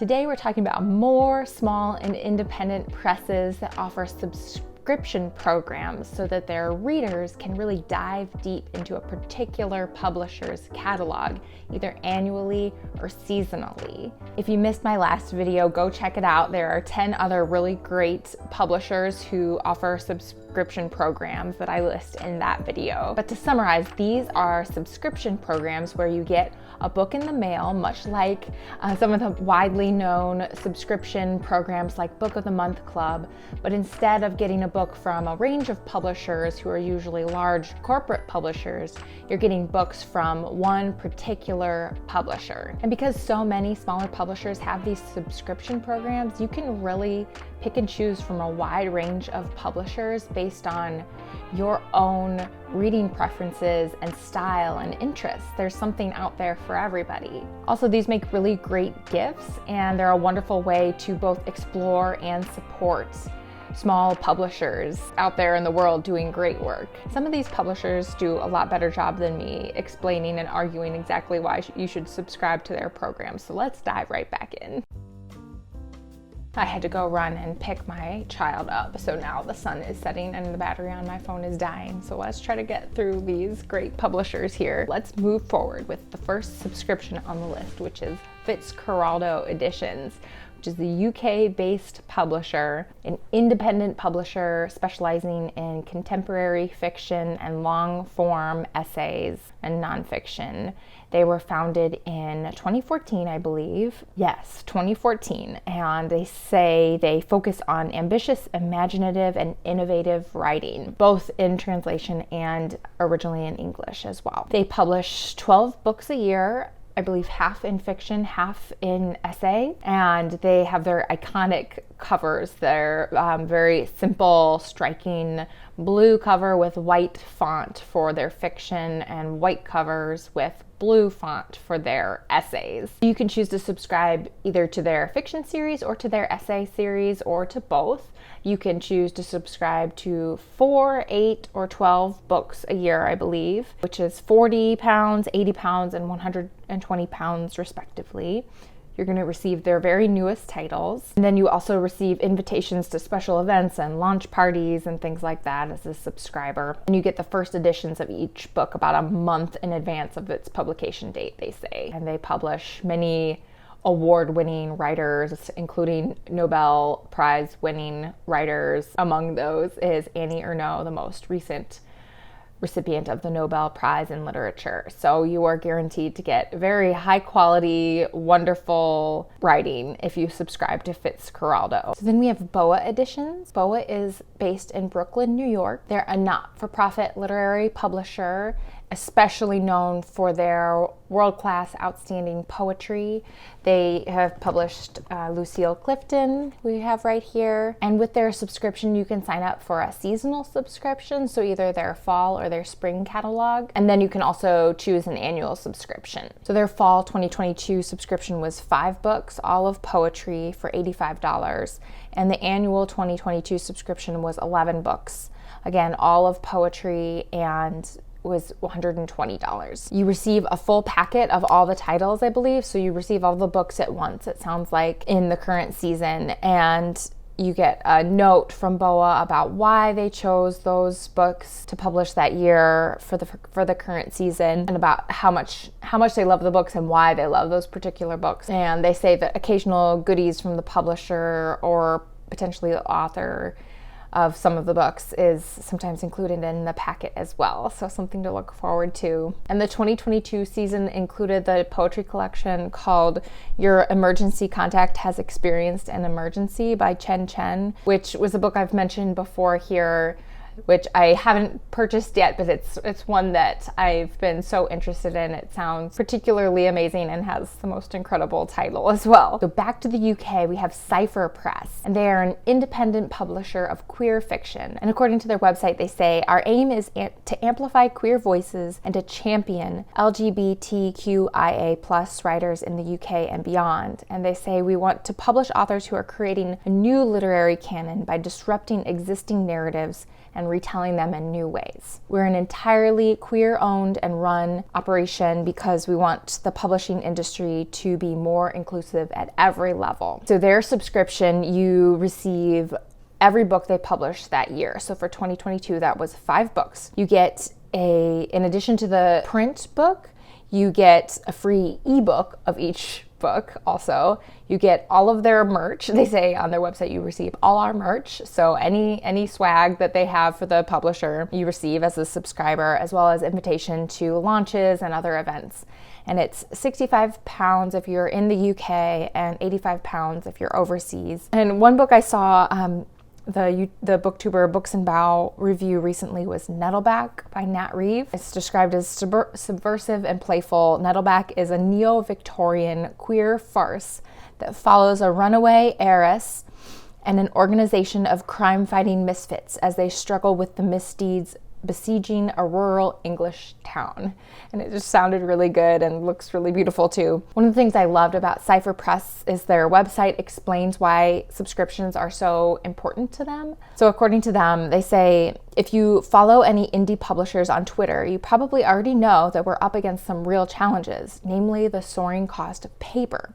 Today we're talking about more small and independent presses that offer subscription programs so that their readers can really dive deep into a particular publisher's catalog, either annually or seasonally. If you missed my last video, go check it out. There are 10 other really great publishers who offer subscription programs that I list in that video. But to summarize, these are subscription programs where you get a book in the mail, much like some of the widely known subscription programs like Book of the Month Club, but instead of getting a book from a range of publishers who are usually large corporate publishers, you're getting books from one particular publisher. And because so many smaller publishers have these subscription programs, you can really pick and choose from a wide range of publishers based on your own reading preferences and style and interests. There's something out there for everybody. Also, these make really great gifts, and they're a wonderful way to both explore and support small publishers out there in the world doing great work. Some of these publishers do a lot better job than me explaining and arguing exactly why you should subscribe to their program. So let's dive right back in. I had to go run and pick my child up, so now the sun is setting and the battery on my phone is dying. So let's try to get through these great publishers here. Let's move forward with the first subscription on the list, which is Fitzcarraldo Editions, which is the UK-based publisher, an independent publisher specializing in contemporary fiction and long-form essays and nonfiction. They were founded in 2014, I believe. Yes, 2014. And they say they focus on ambitious, imaginative, and innovative writing, both in translation and originally in English as well. They publish 12 books a year, I believe half in fiction, half in essay, and they have their iconic covers. They're very simple, striking blue cover with white font for their fiction and white covers with blue font for their essays. You can choose to subscribe either to their fiction series or to their essay series or to both. You can choose to subscribe to 4, 8, or 12 books a year, I believe, which is £40, £80, and £120 respectively. You're going to receive their very newest titles. And then you also receive invitations to special events and launch parties and things like that as a subscriber. And you get the first editions of each book about a month in advance of its publication date, they say. And they publish many award-winning writers, including Nobel Prize-winning writers. Among those is Annie Ernaux, the most recent recipient of the Nobel Prize in Literature. So you are guaranteed to get very high quality, wonderful writing if you subscribe to Fitzcarraldo. So then we have BOA Editions. BOA is based in Brooklyn, New York. They're a not-for-profit literary publisher, especially known for their world-class, outstanding poetry. They have published Lucille Clifton, we have right here. And with their subscription, you can sign up for a seasonal subscription, so either their fall or their spring catalog. And then you can also choose an annual subscription. So their fall 2022 subscription was 5 books, all of poetry, for $85. And the annual 2022 subscription was 11 books. Again, all of poetry, and was $120. You receive a full packet of all the titles, I believe, so you receive all the books at once, it sounds like, in the current season, and you get a note from BOA about why they chose those books to publish that year for the current season, and about how much they love the books and why they love those particular books. And they say that occasional goodies from the publisher or potentially the author of some of the books is sometimes included in the packet as well, so something to look forward to. And the 2022 season included the poetry collection called Your Emergency Contact Has Experienced an Emergency by Chen Chen, which was a book I've mentioned before here, which I haven't purchased yet, but it's one that I've been so interested in. It sounds particularly amazing and has the most incredible title as well. So back to the UK, we have Cipher Press, and they are an independent publisher of queer fiction. And according to their website, they say, our aim is to amplify queer voices and to champion LGBTQIA+ writers in the UK and beyond. And they say, we want to publish authors who are creating a new literary canon by disrupting existing narratives and retelling them in new ways. We're an entirely queer-owned and run operation because we want the publishing industry to be more inclusive at every level. So their subscription, you receive every book they publish that year. So for 2022, that was 5 books. You get in addition to the print book, you get a free ebook of each book also. You get all of their merch. They say on their website you receive all our merch. So any swag that they have for the publisher, you receive as a subscriber, as well as invitation to launches and other events. And it's £65 if you're in the UK and £85 if you're overseas. And one book I saw, the booktuber Books and Bow review recently was Nettleback by Nat Reeve. It's described as subversive and playful. Nettleback is a neo-Victorian queer farce that follows a runaway heiress and an organization of crime-fighting misfits as they struggle with the misdeeds besieging a rural English town. And it just sounded really good and looks really beautiful too. One of the things I loved about Cipher Press is their website explains why subscriptions are so important to them. So according to them, they say, if you follow any indie publishers on Twitter, you probably already know that we're up against some real challenges, namely the soaring cost of paper.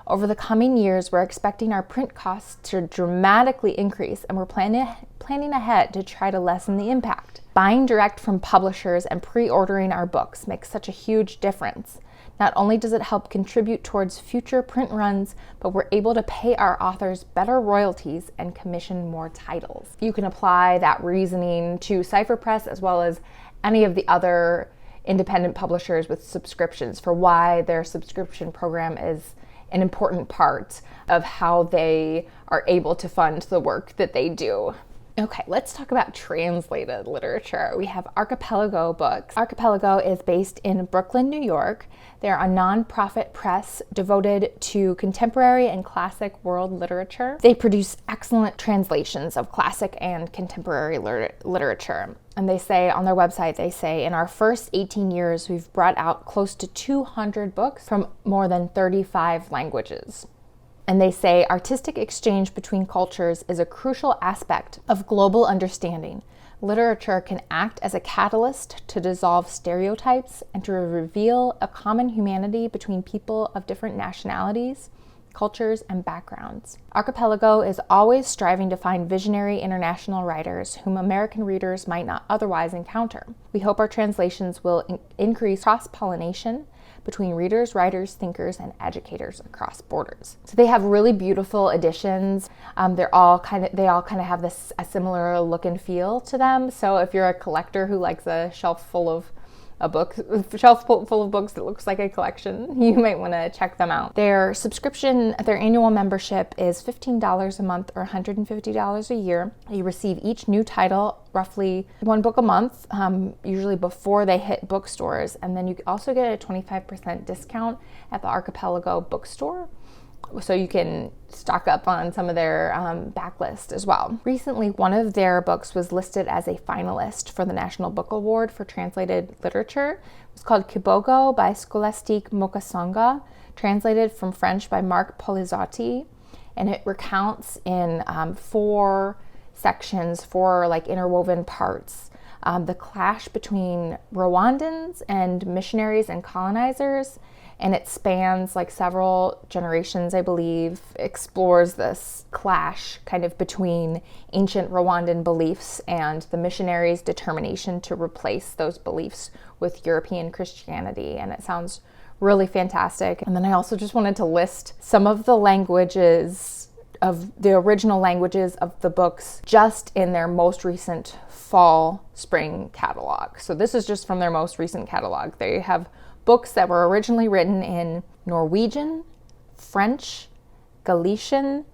Over the coming years, we're expecting our print costs to dramatically increase, and we're planning ahead to try to lessen the impact. Buying direct from publishers and pre-ordering our books makes such a huge difference. Not only does it help contribute towards future print runs, but we're able to pay our authors better royalties and commission more titles. You can apply that reasoning to Cipher Press as well as any of the other independent publishers with subscriptions for why their subscription program is an important part of how they are able to fund the work that they do. Okay, let's talk about translated literature. We have Archipelago Books. Archipelago is based in Brooklyn, New York. They're a nonprofit press devoted to contemporary and classic world literature. They produce excellent translations of classic and contemporary literature. And they say on their website, in our first 18 years, we've brought out close to 200 books from more than 35 languages. And they say artistic exchange between cultures is a crucial aspect of global understanding. Literature can act as a catalyst to dissolve stereotypes and to reveal a common humanity between people of different nationalities, cultures, and backgrounds. Archipelago is always striving to find visionary international writers whom American readers might not otherwise encounter. We hope our translations will increase cross-pollination between readers, writers, thinkers, and educators across borders. So they have really beautiful editions. They all kind of have a similar look and feel to them. So if you're a collector who likes a shelf full of books that looks like a collection, you might want to check them out. Their annual membership is $15 a month or $150 a year. You receive each new title, roughly 1 book a month, usually before they hit bookstores. And then you also get a 25% discount at the Archipelago Bookstore, so you can stock up on some of their backlist as well. Recently, one of their books was listed as a finalist for the National Book Award for Translated Literature. It was called Kibogo by Scholastique Mukasonga, translated from French by Marc Polizzotti, and it recounts in 4 sections, 4 interwoven parts, the clash between Rwandans and missionaries and colonizers. And it spans several generations, I believe, explores this clash kind of between ancient Rwandan beliefs and the missionaries' determination to replace those beliefs with European Christianity. And it sounds really fantastic. And then I also just wanted to list some of the languages of the original languages of the books just in their most recent fall-spring catalog. So this is just from their most recent catalog. They have books that were originally written in Norwegian, French, Galician,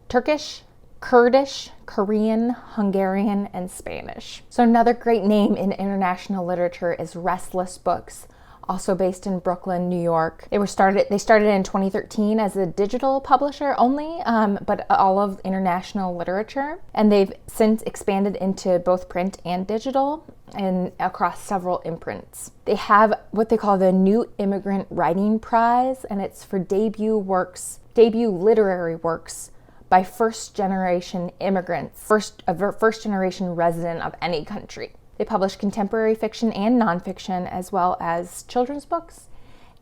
Turkish, Kurdish, Korean, Hungarian, and Spanish. So another great name in international literature is Restless Books, also based in Brooklyn, New York. They started in 2013 as a digital publisher only, but all of international literature. And they've since expanded into both print and digital and across several imprints. They have what they call the New Immigrant Writing Prize, and it's for debut literary works by first-generation immigrants, first-generation resident of any country. They publish contemporary fiction and nonfiction, as well as children's books.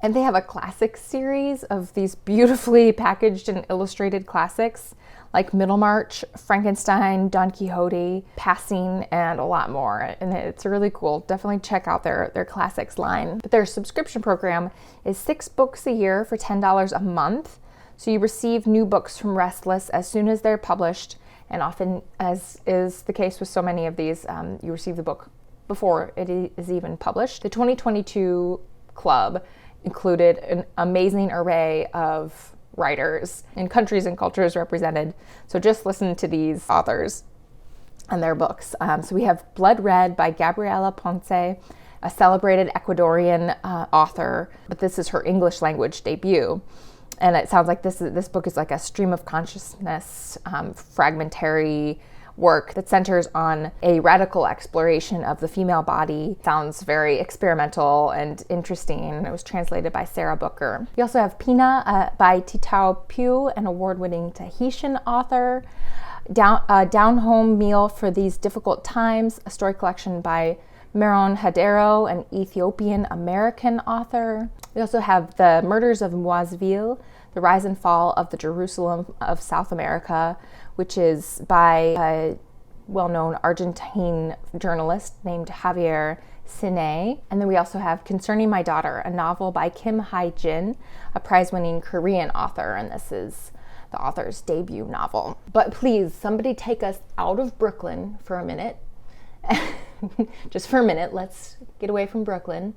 And they have a classics series of these beautifully packaged and illustrated classics like Middlemarch, Frankenstein, Don Quixote, Passing, and a lot more. And it's really cool. Definitely check out their classics line. But their subscription program is 6 books a year for $10 a month. So you receive new books from Restless as soon as they're published. And often, as is the case with so many of these, you receive the book before it is even published. The 2022 club included an amazing array of writers and countries and cultures represented. So just listen to these authors and their books. So we have Blood Red by Gabriela Ponce, a celebrated Ecuadorian author, but this is her English language debut. And it sounds like this book is like a stream of consciousness, fragmentary work that centers on a radical exploration of the female body. Sounds very experimental and interesting. It was translated by Sarah Booker. We also have Pina by Titao Pugh, an award-winning Tahitian author. Down Home Meal for These Difficult Times, a story collection by Meron Hadero, an Ethiopian-American author. We also have The Murders of Moiseville, The Rise and Fall of the Jerusalem of South America, which is by a well-known Argentine journalist named Javier Sine. And then we also have Concerning My Daughter, a novel by Kim Hae-jin, a prize-winning Korean author, and this is the author's debut novel. But please, somebody take us out of Brooklyn for a minute. Just for a minute, let's get away from Brooklyn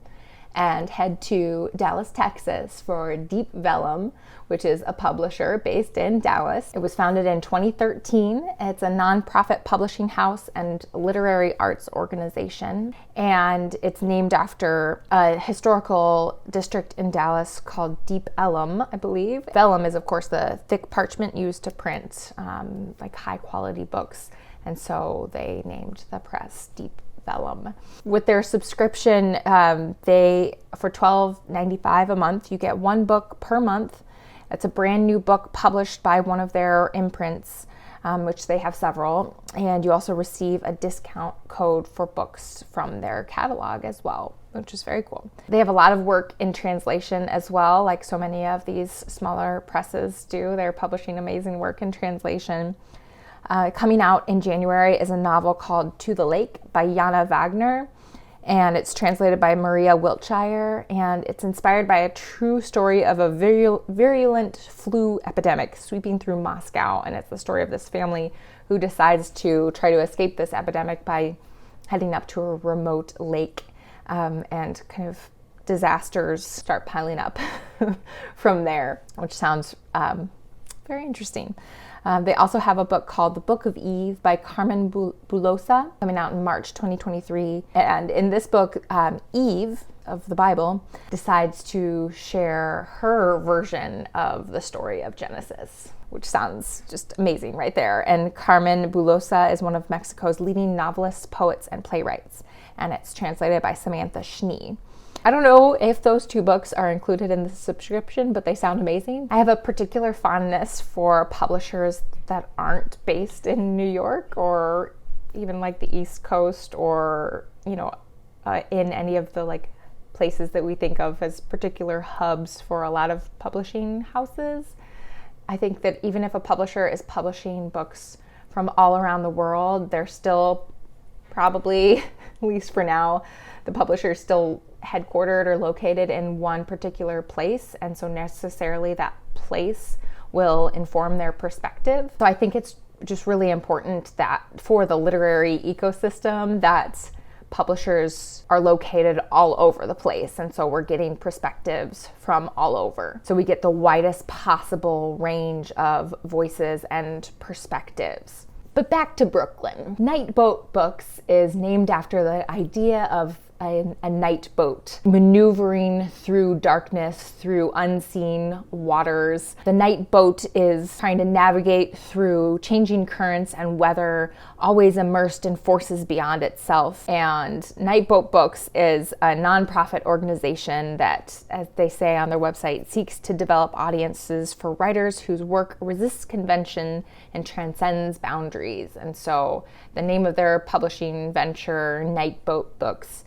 and head to Dallas, Texas for Deep Vellum, which is a publisher based in Dallas. It was founded in 2013. It's a nonprofit publishing house and literary arts organization. And it's named after a historical district in Dallas called Deep Ellum, I believe. Vellum is, of course, the thick parchment used to print like high quality books. And so they named the press Deep Vellum. With their subscription, they for $12.95 a month, you get 1 book per month. It's a brand new book published by one of their imprints, which they have several. And you also receive a discount code for books from their catalog as well, which is very cool. They have a lot of work in translation as well, like so many of these smaller presses do. They're publishing amazing work in translation. Coming out in January is a novel called To the Lake by Jana Wagner, and it's translated by Maria Wiltshire, and it's inspired by a true story of a virulent flu epidemic sweeping through Moscow, and it's the story of this family who decides to try to escape this epidemic by heading up to a remote lake, and kind of disasters start piling up from there, which sounds very interesting. They also have a book called The Book of Eve by Carmen Bulosa, coming out in March 2023. And in this book, Eve of the Bible decides to share her version of the story of Genesis, which sounds just amazing right there. And Carmen Bulosa is one of Mexico's leading novelists, poets, and playwrights. And it's translated by Samantha Schnee. I don't know if those 2 books are included in the subscription, but they sound amazing. I have a particular fondness for publishers that aren't based in New York or even like the East Coast or, in any of the like places that we think of as particular hubs for a lot of publishing houses. I think that even if a publisher is publishing books from all around the world, they're still probably, at least for now, the publisher is still headquartered or located in one particular place, and so necessarily that place will inform their perspective. So I think it's just really important that for the literary ecosystem that publishers are located all over the place, and so we're getting perspectives from all over. So we get the widest possible range of voices and perspectives. But back to Brooklyn. Nightboat Books is named after the idea of a night boat maneuvering through darkness, through unseen waters. The night boat is trying to navigate through changing currents and weather, always immersed in forces beyond itself. And Nightboat Books is a nonprofit organization that, as they say on their website, seeks to develop audiences for writers whose work resists convention and transcends boundaries. And so the name of their publishing venture, Nightboat Books,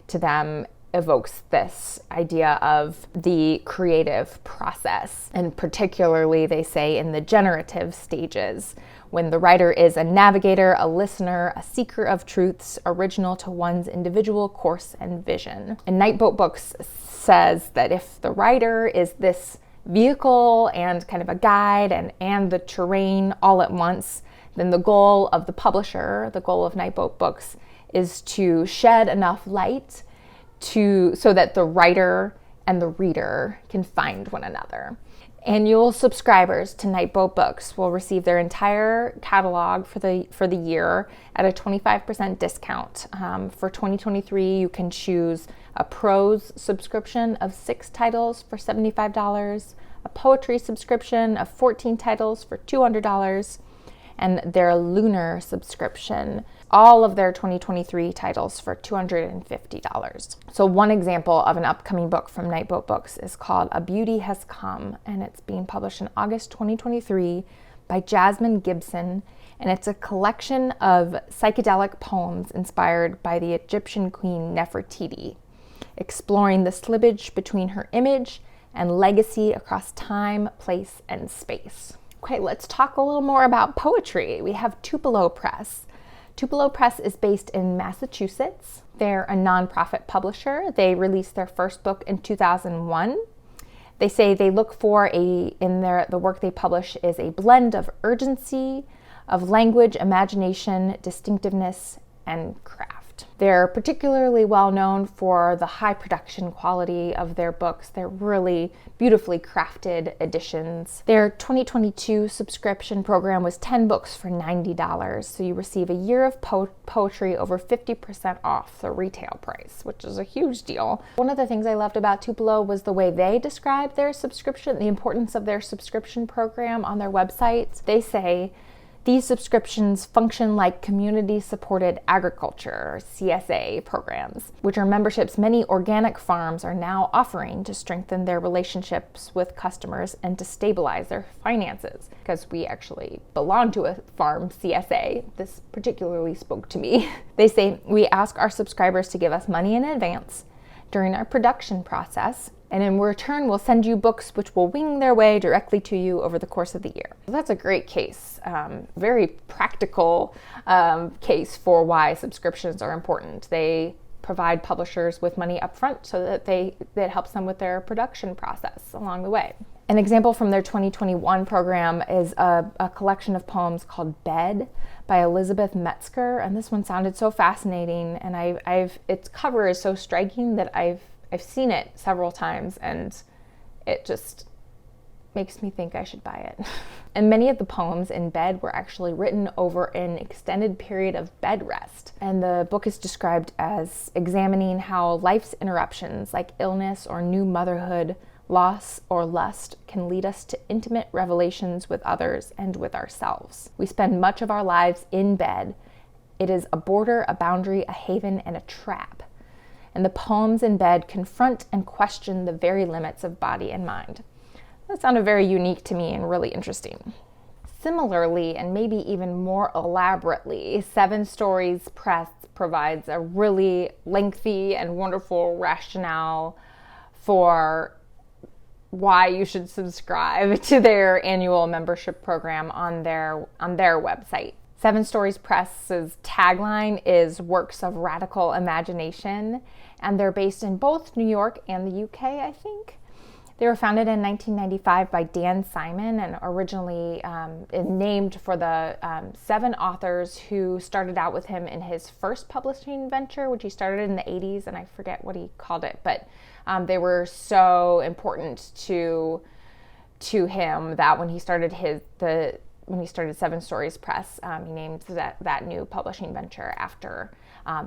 to them evokes this idea of the creative process, and particularly, they say, in the generative stages, when the writer is a navigator, a listener, a seeker of truths original to one's individual course and vision. And Nightboat Books says that if the writer is this vehicle and kind of a guide and the terrain all at once, then the goal of the publisher, the goal of Nightboat Books, is to shed enough light so that the writer and the reader can find one another. Annual subscribers to Nightboat Books will receive their entire catalog for the year at a 25% discount. For 2023, you can choose a prose subscription of 6 titles for $75, a poetry subscription of 14 titles for $200, and their lunar subscription, all of their 2023 titles for $250. So one example of an upcoming book from Nightboat Books is called A Beauty Has Come, and it's being published in August 2023 by Jasmine Gibson, and it's a collection of psychedelic poems inspired by the Egyptian queen Nefertiti, exploring the slippage between her image and legacy across time, place, and space. Okay, let's talk a little more about poetry. We have Tupelo Press. Tupelo Press is based in Massachusetts. They're a nonprofit publisher. They released their first book in 2001. They say they look for the work they publish is a blend of urgency, of language, imagination, distinctiveness, and craft. They're particularly well known for the high production quality of their books. They're really beautifully crafted editions. Their 2022 subscription program was 10 books for $90, so you receive a year of poetry over 50% off the retail price, which is a huge deal. One of the things I loved about Tupelo was the way they described their subscription, the importance of their subscription program on their website. They say, these subscriptions function like community-supported agriculture, CSA programs, which are memberships many organic farms are now offering to strengthen their relationships with customers and to stabilize their finances. Because we actually belong to a farm CSA, this particularly spoke to me. They say, we ask our subscribers to give us money in advance during our production process, and in return, we'll send you books which will wing their way directly to you over the course of the year. So that's a great case, very practical case for why subscriptions are important. They provide publishers with money up front so that helps them with their production process along the way. An example from their 2021 program is a collection of poems called Bed by Elizabeth Metzger, and this one sounded so fascinating, and its cover is so striking that I've seen it several times, and it just makes me think I should buy it. And many of the poems in Bed were actually written over an extended period of bed rest. And the book is described as examining how life's interruptions, like illness or new motherhood, loss or lust, can lead us to intimate revelations with others and with ourselves. We spend much of our lives in bed. It is a border, a boundary, a haven, and a trap. And the poems in Bed confront and question the very limits of body and mind. That sounded very unique to me and really interesting. Similarly, and maybe even more elaborately, Seven Stories Press provides a really lengthy and wonderful rationale for why you should subscribe to their annual membership program on their website. Seven Stories Press's tagline is works of radical imagination, and they're based in both New York and the UK, I think. They were founded in 1995 by Dan Simon and originally named for the 7 authors who started out with him in his first publishing venture, which he started in the 80s, and I forget what he called it, but they were so important to him that when he started Seven Stories Press, he named that new publishing venture after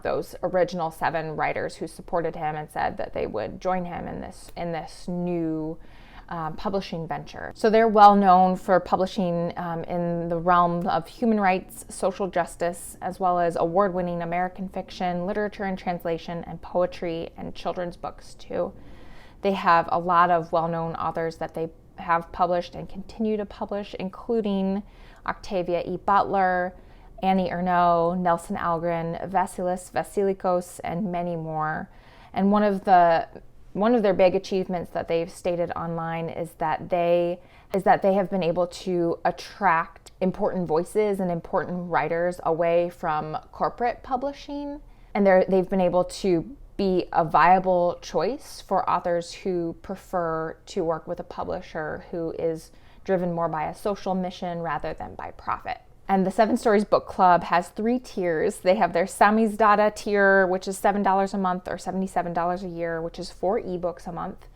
those original 7 writers who supported him and said that they would join him in this new publishing venture. So they're well known for publishing in the realm of human rights, social justice, as well as award-winning American fiction, literature and translation, and poetry and children's books too. They have a lot of well-known authors that they have published and continue to publish, including Octavia E. Butler, Annie Ernaux, Nelson Algren, Vasilis Vasilikos, and many more. And one of their big achievements that they've stated online is that they have been able to attract important voices and important writers away from corporate publishing, and they've been able to be a viable choice for authors who prefer to work with a publisher who is driven more by a social mission rather than by profit. And the 7 Stories Book Club has 3 tiers. They have their Samizdat tier, which is $7 a month or $77 a year, which is 4 ebooks a month.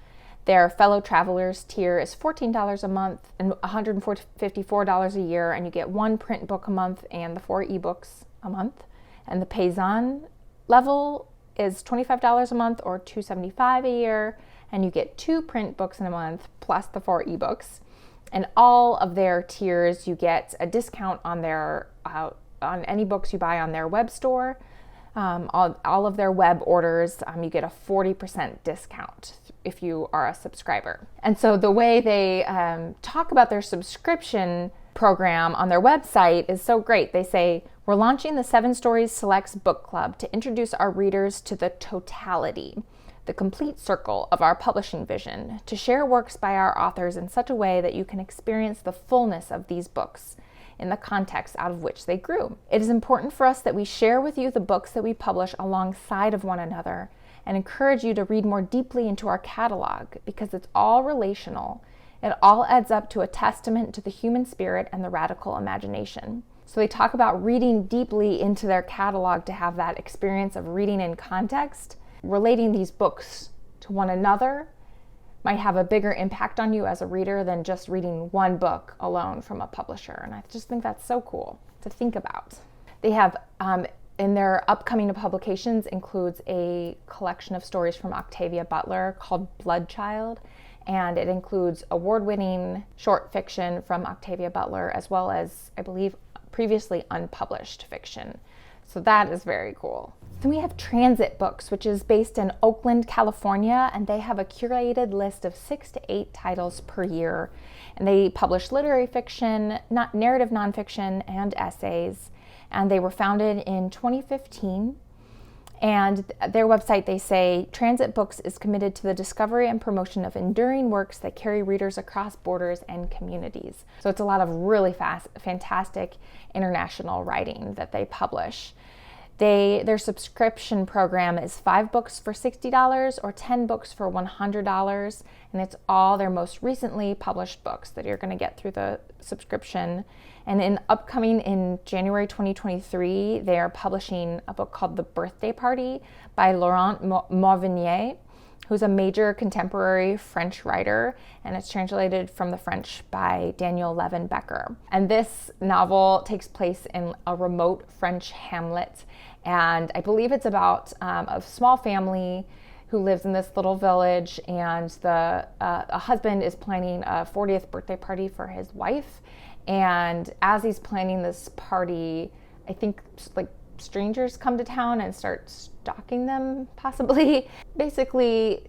Their Fellow Travelers tier is $14 a month and $154 a year, and you get 1 print book a month and the 4 ebooks a month. And the Paysan level is $25 a month or $275 a year, and you get 2 print books in a month plus the 4 ebooks. And all of their tiers, you get a discount on their on any books you buy on their web store. All of their web orders, you get a 40% discount if you are a subscriber. And so the way they talk about their subscription program on their website is so great. They say, "We're launching the 7 Stories Selects Book Club to introduce our readers to the totality, the complete circle of our publishing vision, to share works by our authors in such a way that you can experience the fullness of these books in the context out of which they grew. It is important for us that we share with you the books that we publish alongside of one another and encourage you to read more deeply into our catalog because it's all relational. It all adds up to a testament to the human spirit and the radical imagination." So they talk about reading deeply into their catalog to have that experience of reading in context. Relating these books to one another might have a bigger impact on you as a reader than just reading one book alone from a publisher. And I just think that's so cool to think about. They have, in their upcoming publications, includes a collection of stories from Octavia Butler called Bloodchild. And it includes award-winning short fiction from Octavia Butler, as well as, I believe, previously unpublished fiction. So that is very cool. Then we have Transit Books, which is based in Oakland, California, and they have a curated list of 6 to 8 titles per year. And they publish literary fiction, narrative nonfiction, and essays. And they were founded in 2015. And their website, they say, Transit Books is committed to the discovery and promotion of enduring works that carry readers across borders and communities. So it's a lot of really fantastic international writing that they publish. Their subscription program is 5 books for $60 or 10 books for $100, and it's all their most recently published books that you're going to get through the subscription. And upcoming in January 2023, they are publishing a book called The Birthday Party by Laurent Mauvenier, who's a major contemporary French writer, and it's translated from the French by Daniel Levin Becker. And this novel takes place in a remote French hamlet, and I believe it's about a small family who lives in this little village, and a husband is planning a 40th birthday party for his wife. And as he's planning this party, I think like strangers come to town and start stalking them, possibly. Basically,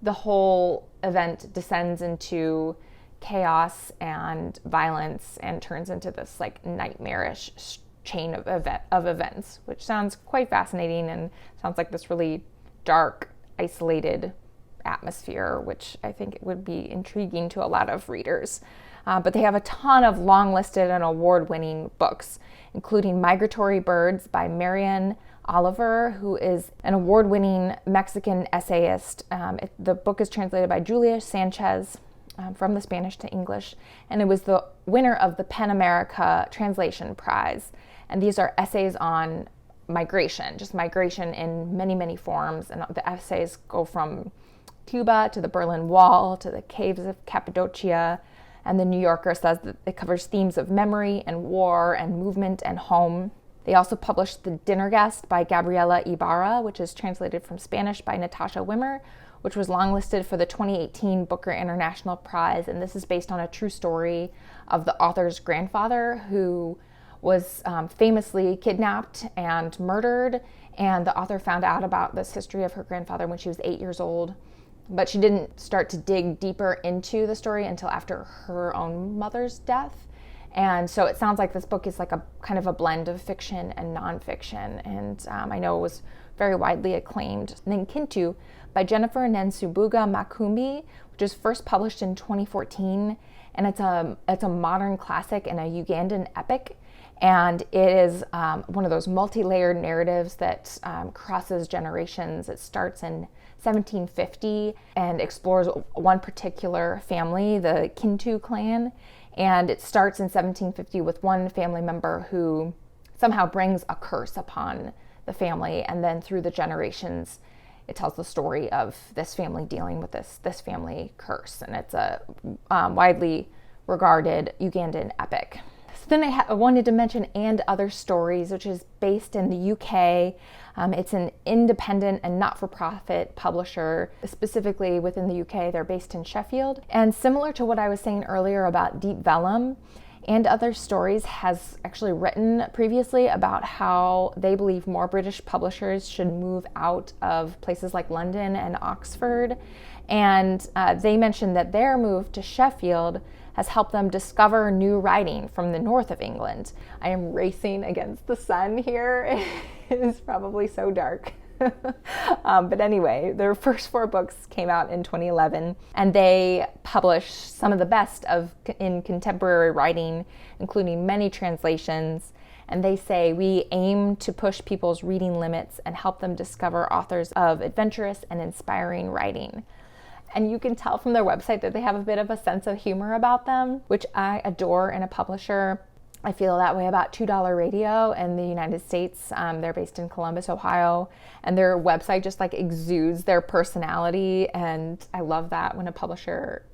the whole event descends into chaos and violence and turns into this like nightmarish chain of events, which sounds quite fascinating and sounds like this really dark, isolated atmosphere, which I think would be intriguing to a lot of readers. But they have a ton of long-listed and award-winning books, including Migratory Birds by Marian Oliver, who is an award-winning Mexican essayist. The book is translated by Julia Sanchez from the Spanish to English, and it was the winner of the PEN America Translation Prize. And these are essays on migration, just migration in many, many forms. And the essays go from Cuba to the Berlin Wall to the caves of Cappadocia. And the New Yorker says that it covers themes of memory and war and movement and home. They also published The Dinner Guest by Gabriela Ibarra, which is translated from Spanish by Natasha Wimmer, which was longlisted for the 2018 Booker International Prize. And this is based on a true story of the author's grandfather, who was famously kidnapped and murdered. And the author found out about this history of her grandfather when she was 8 years old. But she didn't start to dig deeper into the story until after her own mother's death. And so it sounds like this book is like a kind of a blend of fiction and nonfiction. And I know it was very widely acclaimed. Ninkintu by Jennifer Nensubuga Makumbi, which was first published in 2014. And it's a modern classic and a Ugandan epic. And it is one of those multi-layered narratives that crosses generations. It starts in 1750 and explores one particular family, the Kintu clan. And it starts in 1750 with one family member who somehow brings a curse upon the family. And then through the generations, it tells the story of this family dealing with this family curse. And it's a widely regarded Ugandan epic. So then I wanted to mention And Other Stories, which is based in the UK. It's an independent and not-for-profit publisher. Specifically within the UK, they're based in Sheffield. And similar to what I was saying earlier about Deep Vellum, And Other Stories has actually written previously about how they believe more British publishers should move out of places like London and Oxford. And they mentioned that their move to Sheffield has helped them discover new writing from the north of England. I am racing against the sun here. It is probably so dark. But anyway, their first 4 books came out in 2011, and they published some of the best in contemporary writing, including many translations. And they say, we aim to push people's reading limits and help them discover authors of adventurous and inspiring writing. And you can tell from their website that they have a bit of a sense of humor about them, which I adore in a publisher. I feel that way about $2 Radio in the United States. They're based in Columbus, Ohio, and their website just like exudes their personality. And I love that when a publisher,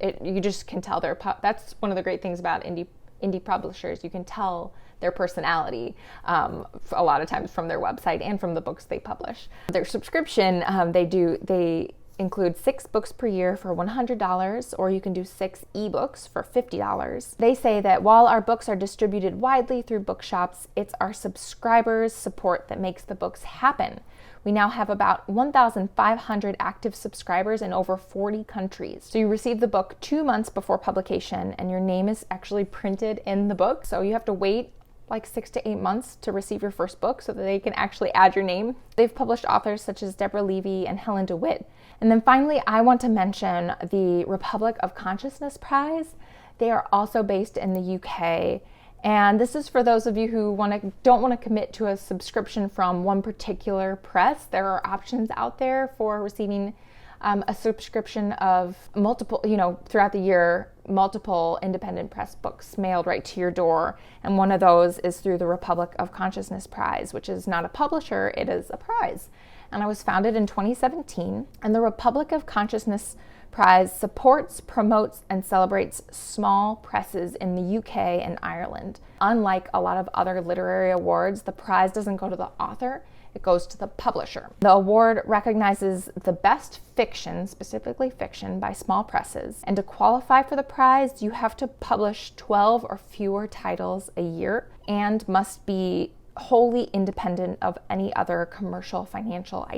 you just can tell that's one of the great things about indie publishers. You can tell their personality a lot of times from their website and from the books they publish. Their subscription, they include 6 books per year for $100, or you can do 6 ebooks for $50. They say that while our books are distributed widely through bookshops, it's our subscribers' support that makes the books happen. We now have about 1,500 active subscribers in over 40 countries. So you receive the book 2 months before publication, and your name is actually printed in the book. So you have to wait like 6 to 8 months to receive your first book so that they can actually add your name. They've published authors such as Deborah Levy and Helen DeWitt. And then finally, I want to mention the Republic of Consciousness Prize. They are also based in the UK. And this is for those of you who don't want to commit to a subscription from one particular press. There are options out there for receiving a subscription of multiple, throughout the year, multiple independent press books mailed right to your door. And one of those is through the Republic of Consciousness Prize, which is not a publisher, it is a prize. And I was founded in 2017. And the Republic of Consciousness Prize supports, promotes, and celebrates small presses in the UK and Ireland. Unlike a lot of other literary awards, the prize doesn't go to the author, it goes to the publisher. The award recognizes the best fiction, specifically fiction, by small presses. And to qualify for the prize, you have to publish 12 or fewer titles a year and must be wholly independent of any other commercial financial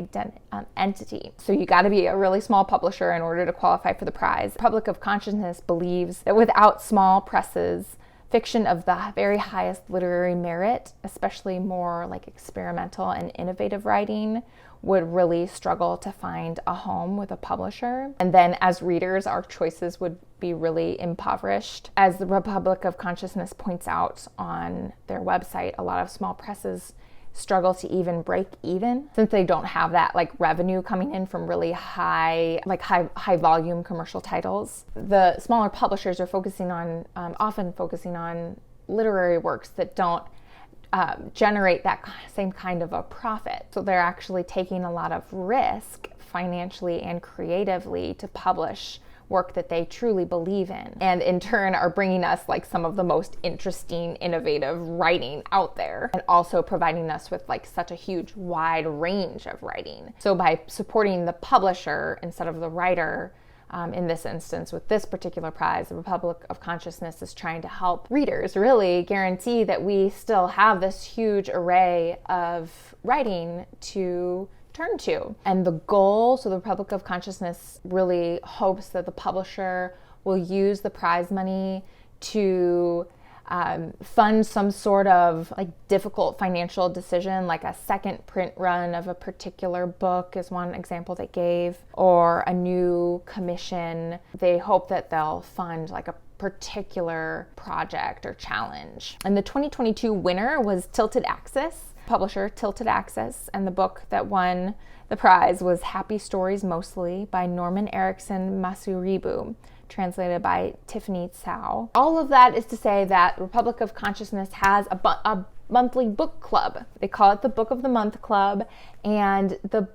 entity. So you got to be a really small publisher in order to qualify for the prize. Republic of Consciousness believes that without small presses, fiction of the very highest literary merit, especially more like experimental and innovative writing, would really struggle to find a home with a publisher. And then as readers, our choices would be really impoverished. As the Republic of Consciousness points out on their website, a lot of small presses struggle to even break even since they don't have that like revenue coming in from really high volume commercial titles. The smaller publishers are often focusing on literary works that don't generate that same kind of a profit. So they're actually taking a lot of risk financially and creatively to publish work that they truly believe in, and in turn are bringing us like some of the most interesting, innovative writing out there, and also providing us with like such a huge wide range of writing. So by supporting the publisher instead of the writer, in this instance with this particular prize, the Republic of Consciousness is trying to help readers really guarantee that we still have this huge array of writing to turn to. And the goal, so the Republic of Consciousness really hopes that the publisher will use the prize money to fund some sort of like difficult financial decision, like a second print run of a particular book is one example they gave, or a new commission. They hope that they'll fund like a particular project or challenge. And the 2022 winner was Tilted Axis, publisher Tilted Axis, and the book that won the prize was Happy Stories Mostly by Norman Erickson Masuribu, translated by Tiffany Tsao. All of that is to say that Republic of Consciousness has a monthly book club. They call it the Book of the Month Club, and the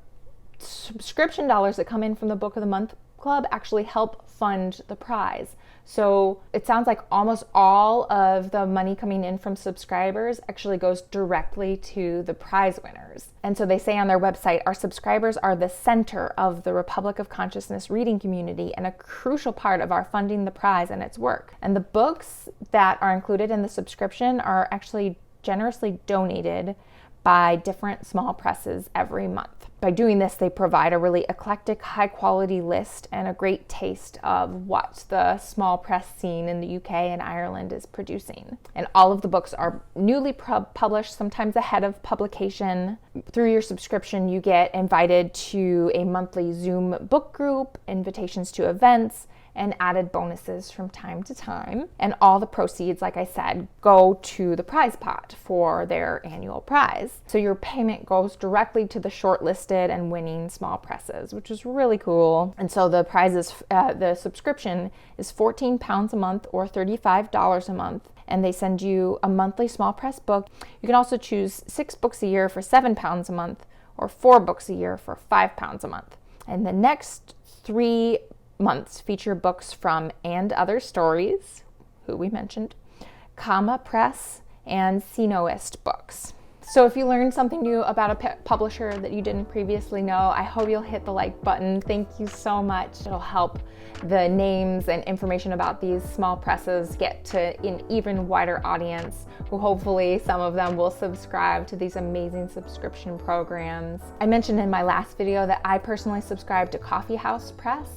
subscription dollars that come in from the Book of the Month Club actually help fund the prize. So it sounds like almost all of the money coming in from subscribers actually goes directly to the prize winners. And so they say on their website, our subscribers are the center of the Republic of Consciousness reading community and a crucial part of our funding the prize and its work. And the books that are included in the subscription are actually generously donated by different small presses every month. By doing this, they provide a really eclectic, high-quality list and a great taste of what the small press scene in the UK and Ireland is producing. And all of the books are newly published, sometimes ahead of publication. Through your subscription, you get invited to a monthly Zoom book group, invitations to events, and added bonuses from time to time. And all the proceeds, like I said, go to the prize pot for their annual prize. So your payment goes directly to the shortlisted and winning small presses, which is really cool. And so the prizes, the subscription is £14 a month or $35 a month. And they send you a monthly small press book. You can also choose 6 books a year for £7 a month or 4 books a year for £5 a month. And the next 3 months feature books from And Other Stories, who we mentioned, Comma Press, and Sinoist Books. So if you learned something new about a publisher that you didn't previously know, I hope you'll hit the like button. Thank you so much. It'll help the names and information about these small presses get to an even wider audience, who hopefully some of them will subscribe to these amazing subscription programs. I mentioned in my last video that I personally subscribe to Coffee House Press,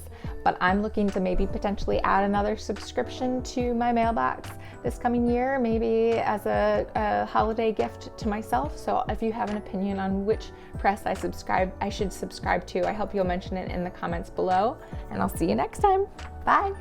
but I'm looking to maybe potentially add another subscription to my mailbox this coming year, maybe as a holiday gift to myself. So if you have an opinion on which press I should subscribe to, I hope you'll mention it in the comments below, and I'll see you next time. Bye.